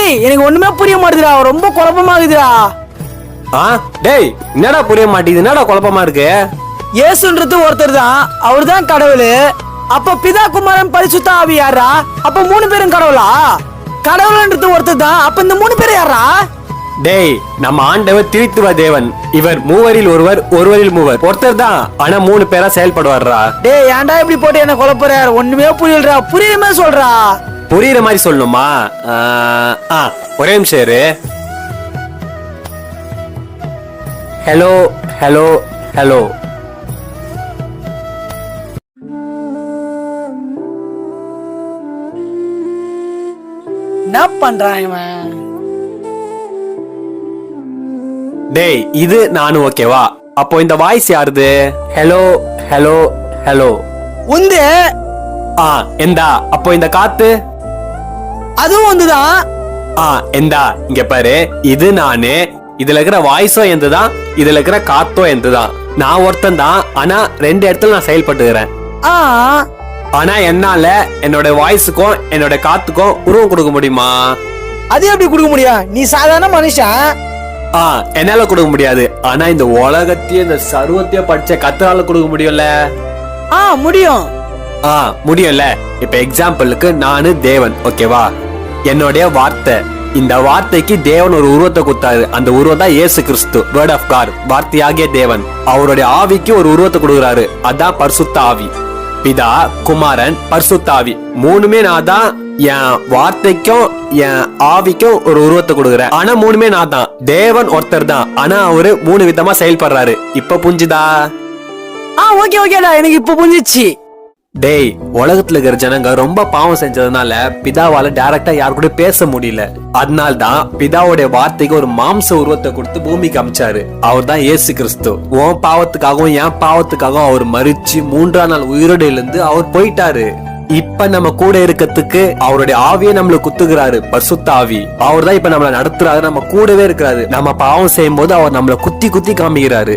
டேய் எனக்கு ஒண்ணுமே புரிய மாட்டேதுடா, ரொம்ப குழப்பமாகுதுடா. டேய் என்னடா புரிய மாட்டேங்குது, என்னடா குழப்பமா இருக்கு? இயேசுன்றது ஒருத்தர் தான், அவர் தான் கடவுள். அப்ப பிதா குமாரன் பரிசுத்த ஆவி யாரா? அப்ப 3 பேரும் கடவுளா? கடவுள்ன்றது ஒருத்தர் தான், அப்ப இந்த 3 பேர் யாரா? டேய் நம்ம ஆண்டவர் திரித்துவ தேவன். இவர் மூவரில் ஒருவர், ஒருவரில் மூவர். ஒருத்தர் தான், ஆனா 3 பேரா செயல்படுவாரா? டேய் ஏன்டா இப்படி போட்டு என்ன குழப்புற? ஒண்ணுமே புரியலடா, புரியுற மாதிரி சொல்றா. புரியுற மாதிரி சொல்லணுமா? ஒரே நிமிஷம் இரு. Hello hello hello. என்ன பண்றான் இவன்? டேய் இது நானும் ஓகேவா? அப்போ இந்த வாய்ஸ் யாருது? Hello hello hello. உந்து. எந்தா? அப்போ இந்த காத்து அதுவும் வந்துதான். எந்தா இங்க பாரு, இது நானு. இதுல இருக்கிற வாய்ஸும் எந்ததான், இதுல இருக்கிற காத்தும் எந்ததான். நான் ஒருத்தன் தான், ஆனா 2 இடத்துல நான் செயல்பட்டுக்கிறேன். ஆனா என்னால என்னோட வாய்ஸுக்கும் என்னோட காத்துக்கும் உருவம் கொடுக்க முடியுமா? அது எப்படி கொடுக்க முடியும்? நீ சாதாரண மனுஷன். என்னால கொடுக்க முடியாது, ஆனா இந்த உலகத்தையும் இந்த சர்வத்தையும் படிச்ச கத்தரால கொடுக்க முடியும்ல? முடியும். முடியும்ல. இப்ப எக்ஸாம்பிளுக்கு நானு தேவன், ஓகேவா? என்னுடைய வார்த்தை, இந்த வார்த்தைக்கு தேவன் ஒரு உருவத்தை கொடுத்தாரு. அந்த உருவம் தான் இயேசு கிறிஸ்து, வேர்ட் ஆஃப் காட், வார்த்தையாகிய தேவன். அவருடைய ஆவிக்கு ஒரு உருவத்தை கொடுக்குறாரு, அதான் பரிசுத்த ஆவி. பிதா, குமாரன், பரிசுத்த ஆவி 3மே நான் தான். என் வார்த்தைக்கும் என் ஆவிக்கும் ஒரு உருவத்தை கொடுக்குறேன், ஆனா 3மே நான் தான். தேவன் ஒருத்தர் தான், ஆனா அவரு 3 விதமா செயல்படுறாரு. இப்ப புரிஞ்சுதா? ஓகே ஓகேடா, எனக்கு இப்ப புரிஞ்சிச்சு. டேய் உலகத்துல இருக்கிற ஜனங்க ரொம்ப பாவம் செஞ்சதுனால பிதாவால டைரக்டா யாரு கூட பேச முடியல. அதனால தான் பிதாவுடைய வார்த்தைக்கு ஒரு மாம்ச உருவத்தை கொடுத்து பூமிக்கு அமிச்சாரு. அவர் தான் இயேசு கிறிஸ்து. உன் பாவத்துக்காகவும் என் பாவத்துக்காகவும் அவர் மரிச்சு 3ஆம் நாள் உயிரோடு எழுந்து அவர் போயிட்டாரு. இப்ப நம்ம கூட இருக்கிறதுக்கு அவருடைய ஆவியை நம்மள குத்துகிறாரு, பரிசுத்த ஆவி. அவர் தான் இப்ப நம்மள நடத்துறாரு, நம்ம கூடவே இருக்கிறாரு. நம்ம பாவம் செய்யும் போது அவர் நம்மள குத்தி குத்தி காமிக்கிறாரு.